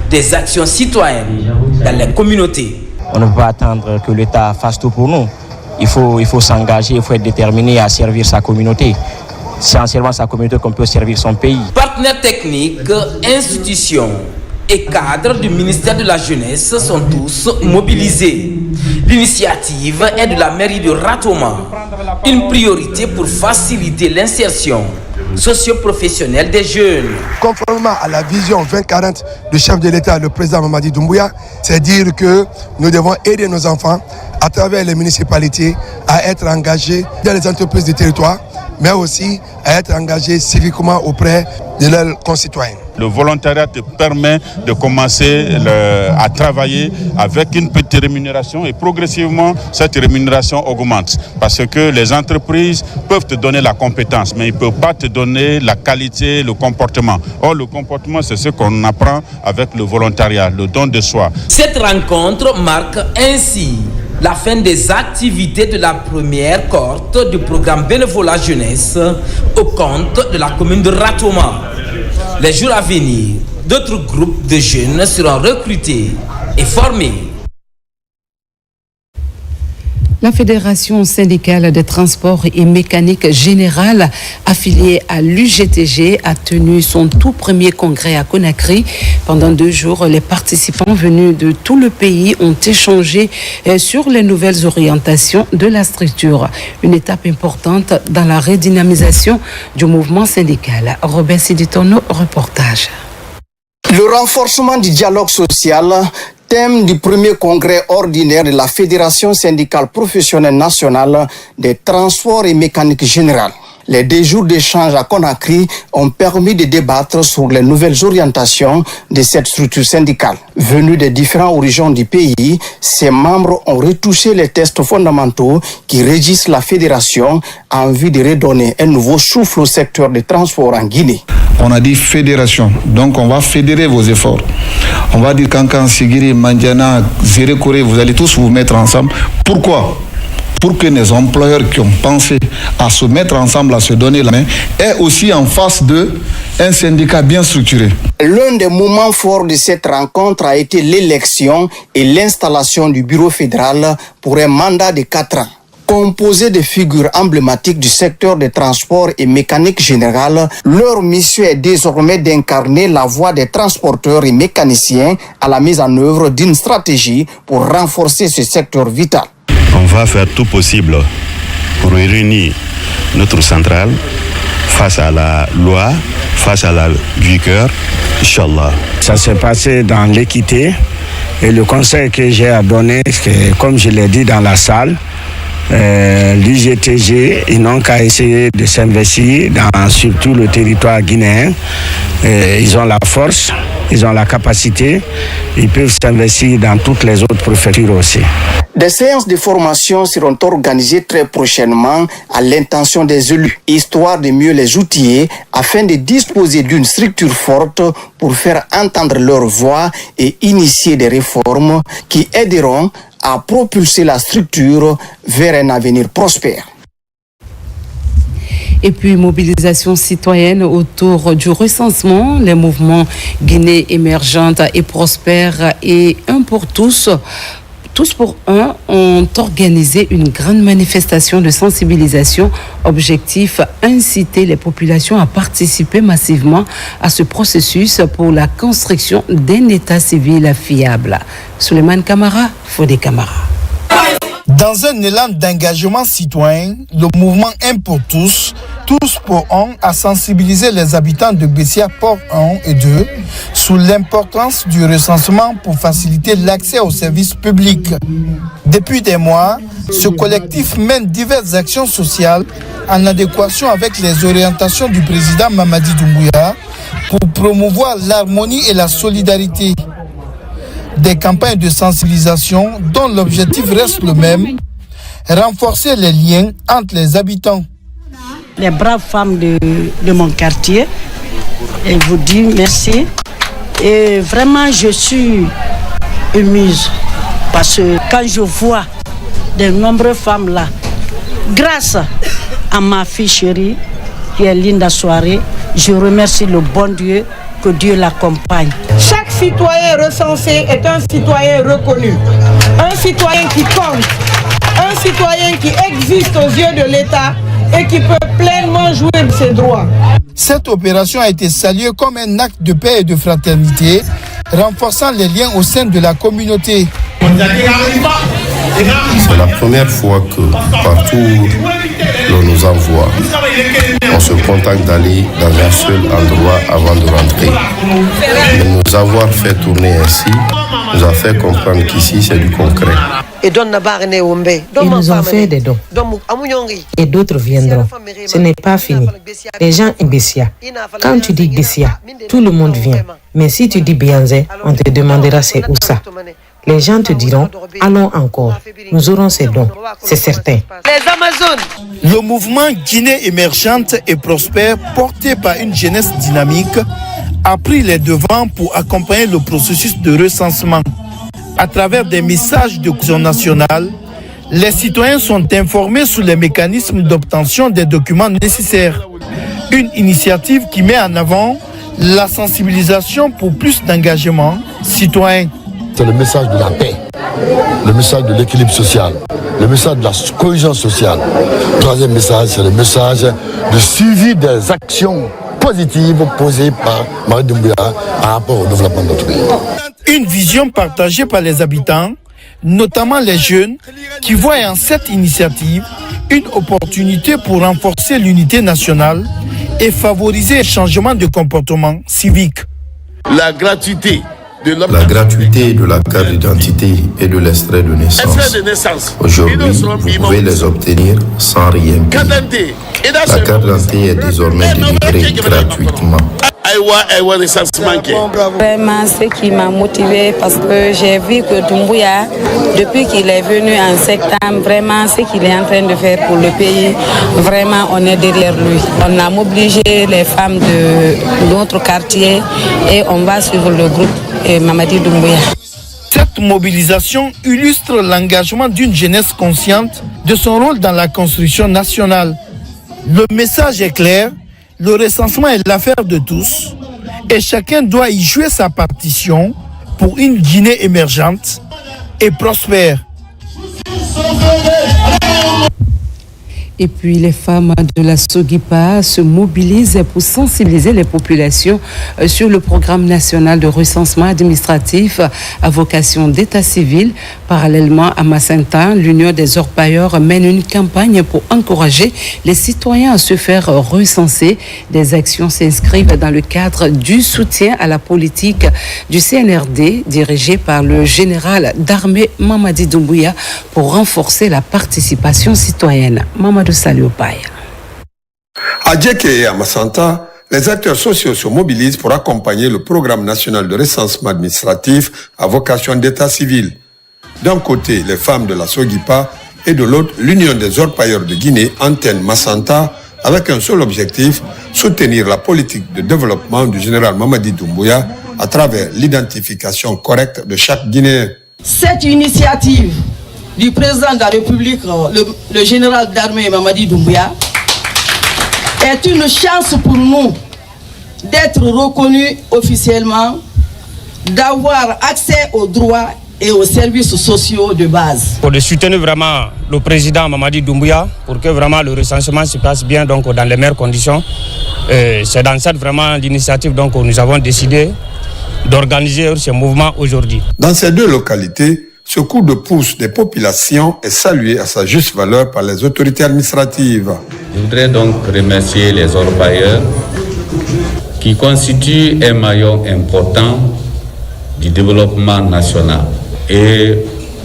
des actions citoyennes dans les communautés. On ne peut pas attendre que l'État fasse tout pour nous. Il faut s'engager, il faut être déterminé à servir sa communauté. C'est en servant sa communauté qu'on peut servir son pays. Partenaires techniques, institutions et cadres du ministère de la Jeunesse sont tous mobilisés. L'initiative est de la mairie de Ratoma, une priorité pour faciliter l'insertion socio-professionnelle des jeunes. Conformément à la vision 2040 du chef de l'État, le président Mamadi Doumbouya, c'est dire que nous devons aider nos enfants à travers les municipalités à être engagés dans les entreprises du territoire, mais aussi à être engagés civiquement auprès de leurs concitoyens. Le volontariat te permet de commencer à travailler avec une petite rémunération et progressivement cette rémunération augmente parce que les entreprises peuvent te donner la compétence mais ils ne peuvent pas te donner la qualité, le comportement. Or le comportement c'est ce qu'on apprend avec le volontariat, le don de soi. Cette rencontre marque ainsi la fin des activités de la première cohorte du programme Bénévolat Jeunesse au compte de la commune de Ratoma. Les jours à venir, d'autres groupes de jeunes seront recrutés et formés. La Fédération syndicale des transports et mécanique générale, affiliée à l'UGTG, a tenu son tout premier congrès à Conakry. Pendant 2 jours, les participants venus de tout le pays ont échangé sur les nouvelles orientations de la structure. Une étape importante dans la redynamisation du mouvement syndical. Robert Siditono, reportage. Le renforcement du dialogue social, thème du premier congrès ordinaire de la Fédération syndicale professionnelle nationale des transports et mécanique générale. Les 2 jours d'échange à Conakry ont permis de débattre sur les nouvelles orientations de cette structure syndicale. Venus des différentes régions du pays, ses membres ont retouché les textes fondamentaux qui régissent la fédération en vue de redonner un nouveau souffle au secteur des transports en Guinée. On a dit fédération, donc on va fédérer vos efforts. On va dire Kankan, Sigiri, Mandiana, Zérekore, vous allez tous vous mettre ensemble. Pourquoi ? Pour que les employeurs qui ont pensé à se mettre ensemble, à se donner la main, aient aussi en face d'eux un syndicat bien structuré. L'un des moments forts de cette rencontre a été l'élection et l'installation du bureau fédéral pour un mandat de 4 ans. Composé de figures emblématiques du secteur des transports et mécanique générale, leur mission est désormais d'incarner la voix des transporteurs et mécaniciens à la mise en œuvre d'une stratégie pour renforcer ce secteur vital. On va faire tout possible pour réunir notre centrale face à la loi, face à la vigueur, Inch'Allah. Ça s'est passé dans l'équité et le conseil que j'ai à donner, c'est comme je l'ai dit dans la salle, l'UGTG, ils n'ont qu'à essayer de s'investir dans surtout le territoire guinéen. Ils ont la force, ils ont la capacité, ils peuvent s'investir dans toutes les autres préfectures aussi. Des séances de formation seront organisées très prochainement à l'intention des élus, histoire de mieux les outiller afin de disposer d'une structure forte pour faire entendre leur voix et initier des réformes qui aideront à propulser la structure vers un avenir prospère. Et puis, mobilisation citoyenne autour du recensement. Les mouvements Guinée émergente et prospère et un pour tous pour un, ont organisé une grande manifestation de sensibilisation. Objectif, inciter les populations à participer massivement à ce processus pour la construction d'un État civil fiable. Souleymane Camara, Fodé Camara. Dans un élan d'engagement citoyen, le mouvement Un pour tous, Tous pour un a sensibilisé les habitants de Bessia Port 1 et 2 sur l'importance du recensement pour faciliter l'accès aux services publics. Depuis des mois, ce collectif mène diverses actions sociales en adéquation avec les orientations du président Mamadi Doumbouya pour promouvoir l'harmonie et la solidarité. Des campagnes de sensibilisation dont l'objectif reste le même, renforcer les liens entre les habitants. Les braves femmes de mon quartier, et vous dis merci. Et vraiment, je suis émuse parce que quand je vois de nombreuses femmes là, grâce à ma fille chérie, qui est Linda Soirée, je remercie le bon Dieu, que Dieu l'accompagne. Chaque citoyen recensé est un citoyen reconnu, un citoyen qui compte, un citoyen qui existe aux yeux de l'État et qui peut pleinement jouir de ses droits. Cette opération a été saluée comme un acte de paix et de fraternité, renforçant les liens au sein de la communauté. C'est la première fois que partout où l'on nous envoie, on se contente d'aller dans un seul endroit avant de rentrer. Mais nous avoir fait tourner ainsi nous a fait comprendre qu'ici c'est du concret. Ils nous ont fait des dons. Et d'autres viendront. Ce n'est pas fini. Les gens aiment Bessia. Quand tu dis Bessia, tout le monde vient. Mais si tu dis Bianzé, on te demandera c'est où ça. Les gens te diront, allons encore. Nous aurons ces dons, c'est certain. Le mouvement Guinée émergente et prospère, porté par une jeunesse dynamique, a pris les devants pour accompagner le processus de recensement. À travers des messages de cohésion nationale, les citoyens sont informés sur les mécanismes d'obtention des documents nécessaires. Une initiative qui met en avant la sensibilisation pour plus d'engagement citoyen. C'est le message de la paix, le message de l'équilibre social, le message de la cohésion sociale. Troisième message, c'est le message de suivi des actions positives posées par Mamadi Doumbouya par rapport au développement de notre pays. Une vision partagée par les habitants, notamment les jeunes, qui voient en cette initiative une opportunité pour renforcer l'unité nationale et favoriser le changement de comportement civique. La gratuité de la carte d'identité et de l'extrait de naissance. Aujourd'hui, vous pouvez les obtenir sans rien payer. La carte d'identité est désormais délivrée gratuitement. Vraiment, ce qui m'a motivé parce que j'ai vu que Doumbouya, depuis qu'il est venu en septembre, vraiment ce qu'il est en train de faire pour le pays, vraiment on est derrière lui. On a mobilisé les femmes de notre quartier et on va suivre le groupe Mamadi Doumbouya. Cette mobilisation illustre l'engagement d'une jeunesse consciente de son rôle dans la construction nationale. Le message est clair. Le recensement est l'affaire de tous et chacun doit y jouer sa partition pour une Guinée émergente et prospère. Et puis les femmes de la Sogipa se mobilisent pour sensibiliser les populations sur le programme national de recensement administratif à vocation d'état civil. Parallèlement à Massintin, l'Union des orpailleurs mène une campagne pour encourager les citoyens à se faire recenser. Des actions s'inscrivent dans le cadre du soutien à la politique du CNRD dirigé par le général d'armée Mamadi Doumbouya pour renforcer la participation citoyenne. Mamadou Saliopaya. À Djeké et à Massanta, les acteurs sociaux se mobilisent pour accompagner le programme national de recensement administratif à vocation d'état civil. D'un côté, les femmes de la Sogipa et de l'autre, l'Union des orpailleurs de Guinée, antenne Massanta, avec un seul objectif, soutenir la politique de développement du général Mamadi Doumbouya à travers l'identification correcte de chaque Guinéen. Cette initiative du président de la République, le général d'armée Mamadi Doumbouya, est une chance pour nous d'être reconnus officiellement, d'avoir accès aux droits et aux services sociaux de base. Pour soutenir vraiment le président Mamadi Doumbouya, pour que vraiment le recensement se passe bien donc dans les meilleures conditions. C'est dans cette vraiment l'initiative donc nous avons décidé d'organiser ce mouvement aujourd'hui. Dans ces deux localités, ce coup de pouce des populations est salué à sa juste valeur par les autorités administratives. Je voudrais donc remercier les orpailleurs qui constituent un maillon important du développement national. Et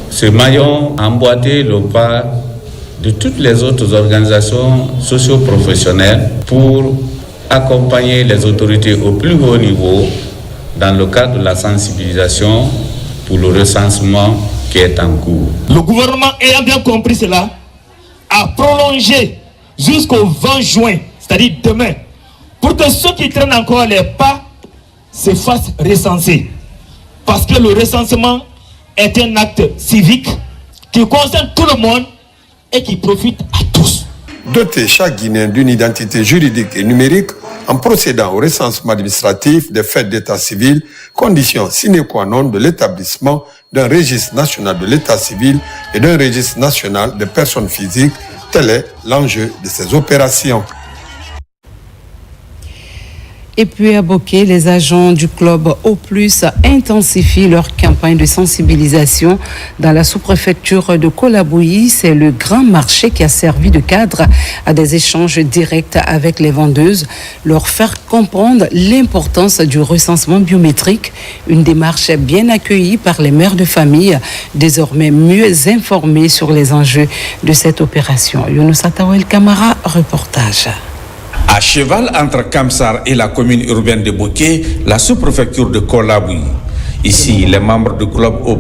ce maillon a emboîté le pas de toutes les autres organisations socio-professionnelles pour accompagner les autorités au plus haut niveau dans le cadre de la sensibilisation pour le recensement qui est en cours. Le gouvernement, ayant bien compris cela, a prolongé jusqu'au 20 juin, c'est-à-dire demain, pour que ceux qui traînent encore les pas se fassent recenser. Parce que le recensement est un acte civique qui concerne tout le monde et qui profite à tous. Doter chaque Guinéen d'une identité juridique et numérique en procédant au recensement administratif des faits d'état civil, condition sine qua non de l'établissement d'un registre national de l'état civil et d'un registre national des personnes physiques. Tel est l'enjeu de ces opérations. Et puis à Boké, les agents du club O+ intensifient leur campagne de sensibilisation dans la sous-préfecture de Kolabouyi. C'est le grand marché qui a servi de cadre à des échanges directs avec les vendeuses, leur faire comprendre l'importance du recensement biométrique, une démarche bien accueillie par les mères de famille, désormais mieux informées sur les enjeux de cette opération. Younous Atawel Kamara, reportage. À cheval entre Kamsar et la commune urbaine de Boké, la sous-préfecture de Kolabouyi. Ici, les membres du club O+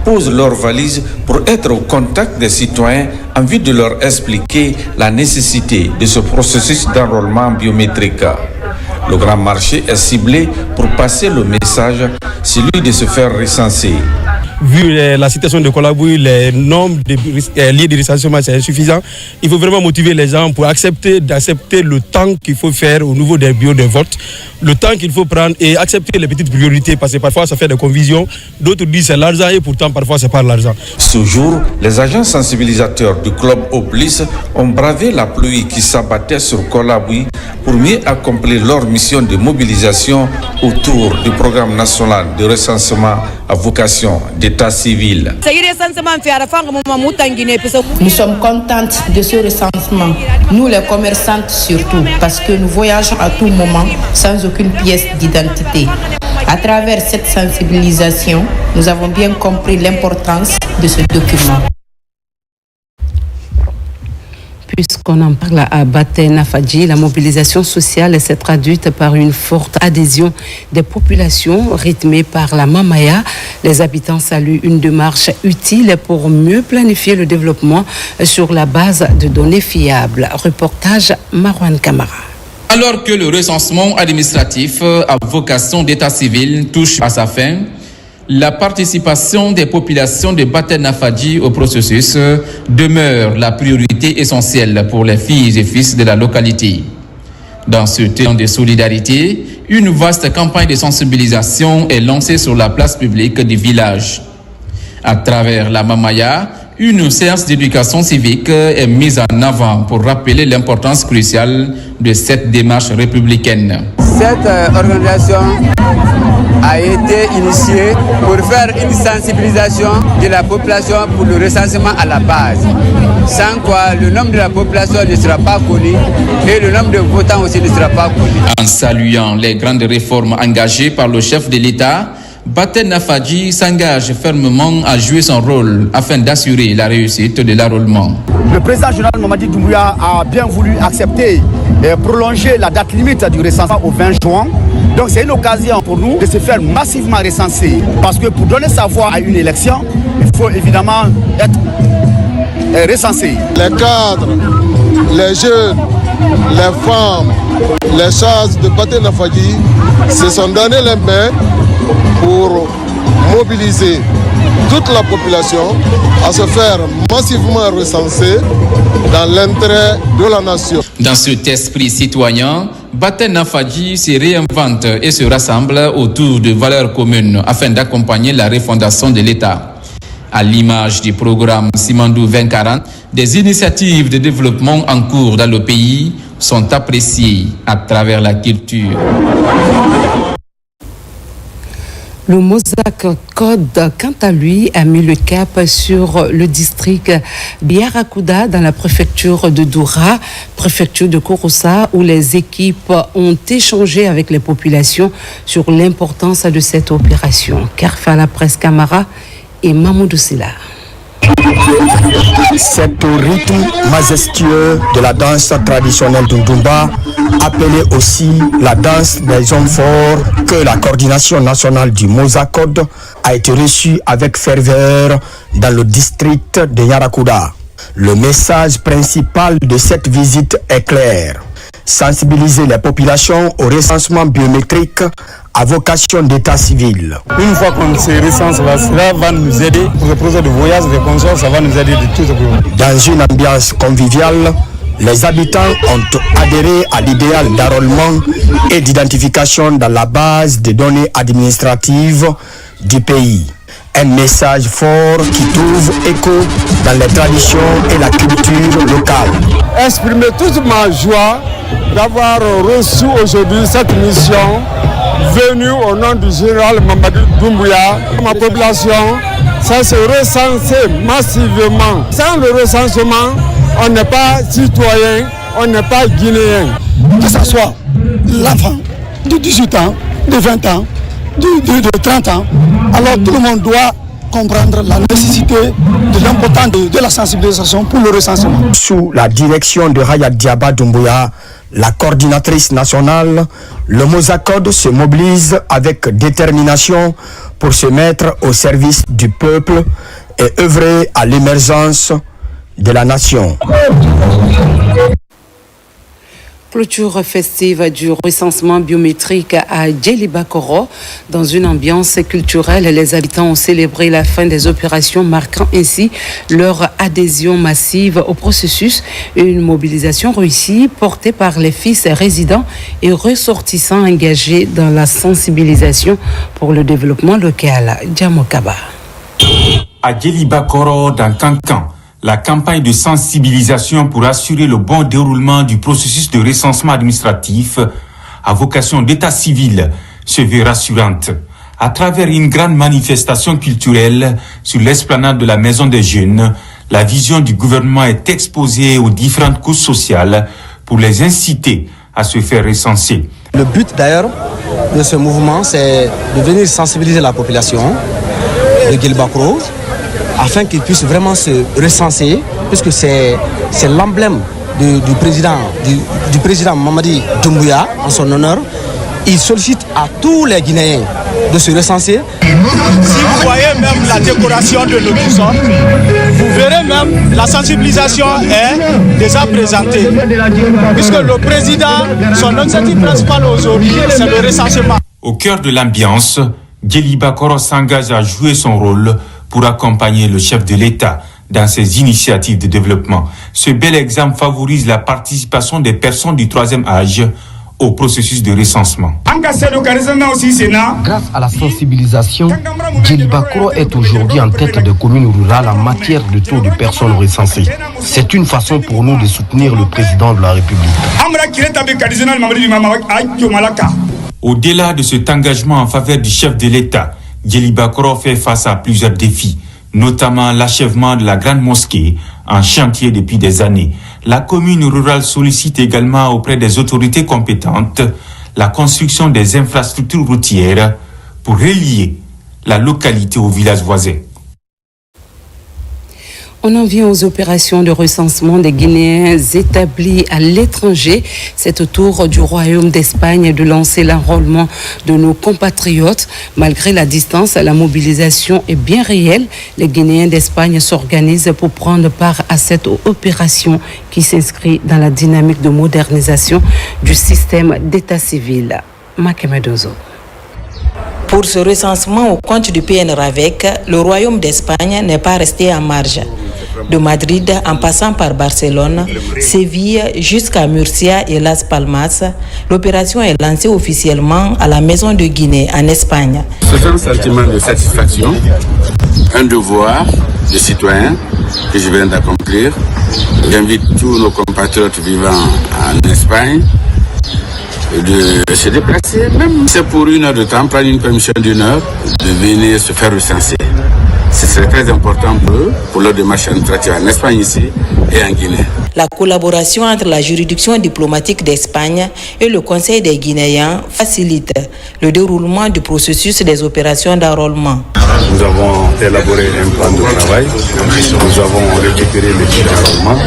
posent leurs valises pour être au contact des citoyens en vue de leur expliquer la nécessité de ce processus d'enrôlement biométrique. Le grand marché est ciblé pour passer le message, celui de se faire recenser. Vu la situation de Kolabouyi, le nombre de lieux de recensement c'est insuffisant. Il faut vraiment motiver les gens pour d'accepter le temps qu'il faut faire au niveau des bureaux de vote, le temps qu'il faut prendre et accepter les petites priorités parce que parfois ça fait des confusions. D'autres disent c'est l'argent et pourtant parfois c'est pas l'argent. Ce jour, les agents sensibilisateurs du club O+ ont bravé la pluie qui s'abattait sur Kolabouyi pour mieux accomplir leur mission de mobilisation autour du programme national de recensement à vocation d'état civil. Nous sommes contentes de ce recensement, nous les commerçantes surtout, parce que nous voyageons à tout moment sans aucune pièce d'identité. À travers cette sensibilisation, nous avons bien compris l'importance de ce document. Puisqu'on en parle à Baté Nafadji, la mobilisation sociale s'est traduite par une forte adhésion des populations rythmée par la Mamaya. Les habitants saluent une démarche utile pour mieux planifier le développement sur la base de données fiables. Reportage Marwan Kamara. Alors que le recensement administratif à vocation d'état civil touche à sa fin, la participation des populations de Baté Nafadji au processus demeure la priorité essentielle pour les filles et fils de la localité. Dans ce temps de solidarité, une vaste campagne de sensibilisation est lancée sur la place publique du village. À travers la Mamaya, une séance d'éducation civique est mise en avant pour rappeler l'importance cruciale de cette démarche républicaine. Cette organisation a été initiée pour faire une sensibilisation de la population pour le recensement à la base. Sans quoi, le nombre de la population ne sera pas connu et le nombre de votants aussi ne sera pas connu. En saluant les grandes réformes engagées par le chef de l'État, Baté Nafadji s'engage fermement à jouer son rôle afin d'assurer la réussite de l'enrôlement. Le président général Mamadi Doumbouya a bien voulu accepter et prolonger la date limite du recensement au 20 juin. Donc c'est une occasion pour nous de se faire massivement recenser. Parce que pour donner sa voix à une élection, il faut évidemment être recensé. Les cadres, les jeunes, les femmes, les chasses de Baté Nafadji se sont donné les mains pour mobiliser toute la population à se faire massivement recenser dans l'intérêt de la nation. Dans cet esprit citoyen, Baté Nafadji se réinvente et se rassemble autour de valeurs communes afin d'accompagner la refondation de l'État. À l'image du programme Simandou 2040, des initiatives de développement en cours dans le pays sont appréciées à travers la culture. Le Mosaic Code, quant à lui, a mis le cap sur le district Biarakouda dans la préfecture de Doura, préfecture de Korossa, où les équipes ont échangé avec les populations sur l'importance de cette opération. Kerfala Presse Camara et Mamoudou Silla. C'est au rythme majestueux de la danse traditionnelle d'Undumba, appelée aussi la danse des hommes forts, que la coordination nationale du Mosaic Code a été reçue avec ferveur dans le district de Yarakouda. Le message principal de cette visite est clair: sensibiliser les populations au recensement biométrique à vocation d'état civil. Une fois qu'on se recense là, cela va nous aider pour le projet de voyage, de conscience, ça va nous aider de tout. Dans une ambiance conviviale, les habitants ont adhéré à l'idéal d'enrôlement et d'identification dans la base des données administratives du pays. Un message fort qui trouve écho dans les traditions et la culture locale. Exprimer toute ma joie d'avoir reçu aujourd'hui cette mission venue au nom du général Mamadi Doumbouya. Ma population, ça se recenser massivement. Sans le recensement, on n'est pas citoyen, on n'est pas guinéen. Que ce soit l'enfant de 18 ans, de 20 ans, de 30 ans, alors tout le monde doit comprendre la nécessité de l'importance de la sensibilisation pour le recensement. Sous la direction de Raya Diaba Doumbouya, la coordinatrice nationale, le Mozakod se mobilise avec détermination pour se mettre au service du peuple et œuvrer à l'émergence de la nation. Clôture festive du recensement biométrique à Djellibakoro. Dans une ambiance culturelle, les habitants ont célébré la fin des opérations, marquant ainsi leur adhésion massive au processus. Une mobilisation réussie portée par les fils résidents et ressortissants engagés dans la sensibilisation pour le développement local. Djamokaba. À Djellibakoro, dans Kankan, la campagne de sensibilisation pour assurer le bon déroulement du processus de recensement administratif à vocation d'état civil se veut rassurante. À travers une grande manifestation culturelle sur l'esplanade de la Maison des Jeunes, la vision du gouvernement est exposée aux différentes couches sociales pour les inciter à se faire recenser. Le but d'ailleurs de ce mouvement, c'est de venir sensibiliser la population de Djellibakoro afin qu'ils puissent vraiment se recenser, puisque c'est l'emblème du président Mamadi Doumbouya en son honneur. Il sollicite à tous les Guinéens de se recenser. Si vous voyez même la décoration de nos buissons, vous verrez même la sensibilisation est déjà présentée. Puisque le président, son objectif principal aujourd'hui, c'est le recensement. Au cœur de l'ambiance, Djellibakoro s'engage à jouer son rôle pour accompagner le chef de l'État dans ses initiatives de développement. Ce bel exemple favorise la participation des personnes du troisième âge au processus de recensement. Grâce à la sensibilisation, Djellibakoro est aujourd'hui en tête des communes rurales en matière de taux de personnes recensées. C'est une façon pour nous de soutenir le président de la République. Au-delà de cet engagement en faveur du chef de l'État, Djellibakoro fait face à plusieurs défis, notamment l'achèvement de la grande mosquée en chantier depuis des années. La commune rurale sollicite également auprès des autorités compétentes la construction des infrastructures routières pour relier la localité aux villages voisins. On en vient aux opérations de recensement des Guinéens établis à l'étranger. C'est au tour du Royaume d'Espagne de lancer l'enrôlement de nos compatriotes. Malgré la distance, la mobilisation est bien réelle. Les Guinéens d'Espagne s'organisent pour prendre part à cette opération qui s'inscrit dans la dynamique de modernisation du système d'état civil. Makemedozo. Pour ce recensement au compte du PNRAVEC, le Royaume d'Espagne n'est pas resté en marge. De Madrid en passant par Barcelone, Séville jusqu'à Murcia et Las Palmas, l'opération est lancée officiellement à la Maison de Guinée en Espagne. C'est un sentiment de satisfaction, un devoir de citoyen que je viens d'accomplir. J'invite tous nos compatriotes vivant en Espagne de se déplacer, même si c'est pour 1 heure de temps, prendre une permission d'1 heure, de venir se faire recenser. C'est très important pour eux, pour leur démarche administrative en Espagne ici et en Guinée. La collaboration entre la juridiction diplomatique d'Espagne et le Conseil des Guinéens facilite le déroulement du processus des opérations d'enrôlement. Nous avons élaboré un plan de travail, nous avons récupéré l'équipe d'enrôlement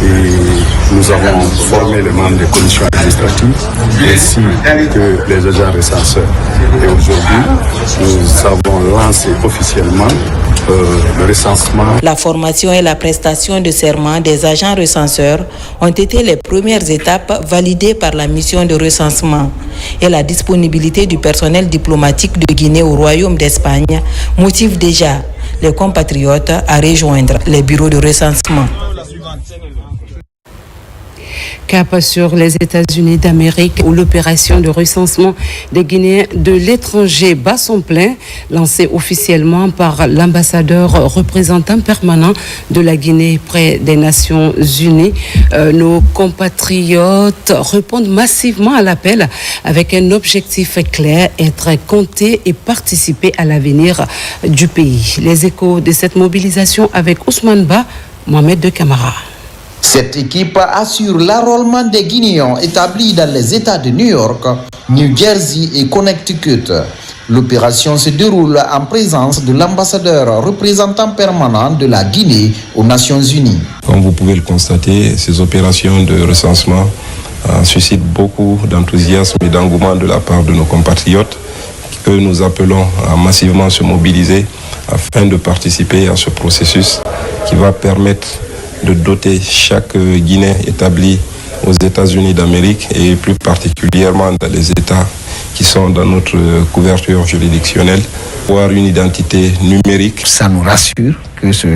et nous avons formé les membres des commissions administratives ainsi que les agents recenseurs. Et aujourd'hui, nous avons lancé officiellement le recensement. La formation et la prestation de serment des agents recenseurs ont été les premières étapes validées par la mission de recensement. Et la disponibilité du personnel diplomatique de Guinée au Royaume d'Espagne motive déjà les compatriotes à rejoindre les bureaux de recensement. cap sur les États-Unis d'Amérique où l'opération de recensement des Guinéens de l'étranger bat son plein, lancée officiellement par l'ambassadeur représentant permanent de la Guinée près des Nations Unies. Nos compatriotes répondent massivement à l'appel avec un objectif clair, être comptés et participer à l'avenir du pays. Les échos de cette mobilisation avec Ousmane Ba, Mohamed de Camara. Cette équipe assure l'enrôlement des Guinéens établis dans les États de New York, New Jersey et Connecticut. L'opération se déroule en présence de l'ambassadeur représentant permanent de la Guinée aux Nations Unies. Comme vous pouvez le constater, ces opérations de recensement suscitent beaucoup d'enthousiasme et d'engouement de la part de nos compatriotes que nous appelons à massivement se mobiliser afin de participer à ce processus qui va permettre de doter chaque Guinéen établi aux États-Unis d'Amérique et plus particulièrement dans les États qui sont dans notre couverture juridictionnelle, avoir une identité numérique. Ça nous rassure que ce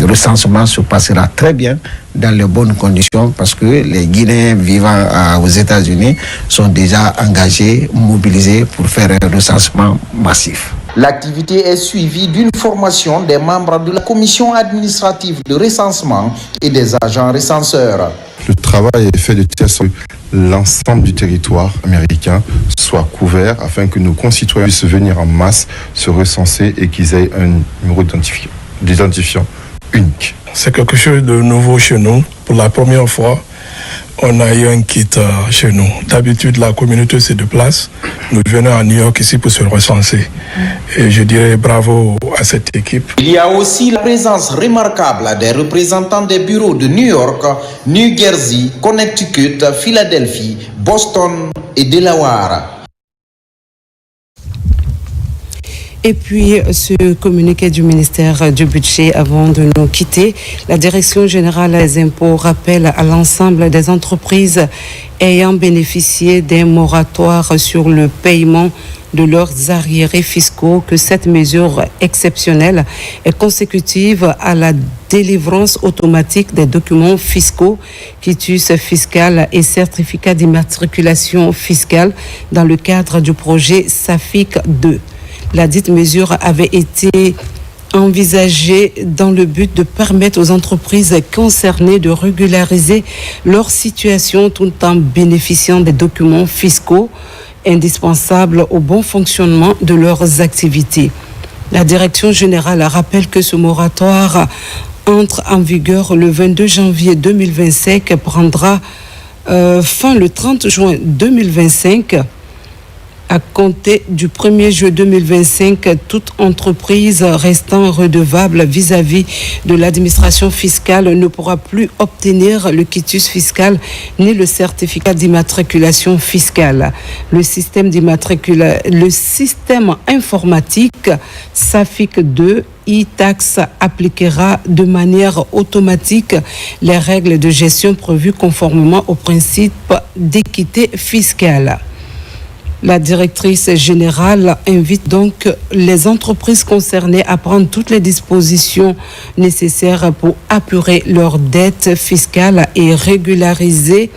recensement se passera très bien dans les bonnes conditions parce que les Guinéens vivant aux États-Unis sont déjà engagés, mobilisés pour faire un recensement massif. L'activité est suivie d'une formation des membres de la commission administrative de recensement et des agents recenseurs. Le travail est fait de telle sorte que l'ensemble du territoire américain soit couvert afin que nos concitoyens puissent venir en masse se recenser et qu'ils aient un numéro d'identifiant unique. C'est quelque chose de nouveau chez nous. Pour la première fois, on a eu un kit chez nous. D'habitude, la communauté se déplace. Nous venons à New York ici pour se recenser. Et je dirais bravo à cette équipe. Il y a aussi la présence remarquable des représentants des bureaux de New York, New Jersey, Connecticut, Philadelphie, Boston et Delaware. Et puis, ce communiqué du ministère du Budget avant de nous quitter, la Direction générale des impôts rappelle à l'ensemble des entreprises ayant bénéficié d'un moratoire sur le paiement de leurs arriérés fiscaux que cette mesure exceptionnelle est consécutive à la délivrance automatique des documents fiscaux, quitus fiscal et certificats d'immatriculation fiscale dans le cadre du projet SAFIC 2. La dite mesure avait été envisagée dans le but de permettre aux entreprises concernées de régulariser leur situation tout en bénéficiant des documents fiscaux indispensables au bon fonctionnement de leurs activités. La Direction générale rappelle que ce moratoire entre en vigueur le 22 janvier 2025 prendra fin le 30 juin 2025. À compter du 1er juillet 2025, toute entreprise restant redevable vis-à-vis de l'administration fiscale ne pourra plus obtenir le quitus fiscal ni le certificat d'immatriculation fiscale. Le système informatique SAFIC 2 e-tax appliquera de manière automatique les règles de gestion prévues conformément aux principes d'équité fiscale. La directrice générale invite donc les entreprises concernées à prendre toutes les dispositions nécessaires pour apurer leurs dettes fiscales et régulariser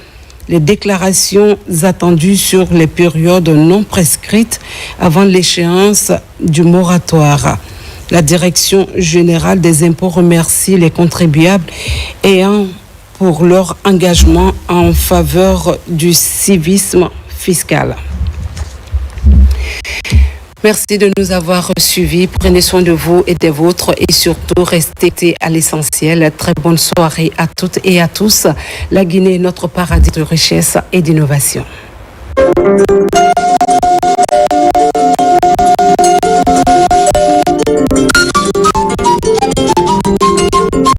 les déclarations attendues sur les périodes non prescrites avant l'échéance du moratoire. La Direction générale des impôts remercie les contribuables ayant pour leur engagement en faveur du civisme fiscal. Merci de nous avoir suivis. Prenez soin de vous et des vôtres et surtout restez à l'essentiel. Très bonne soirée à toutes et à tous. La Guinée est notre paradis de richesse et d'innovation.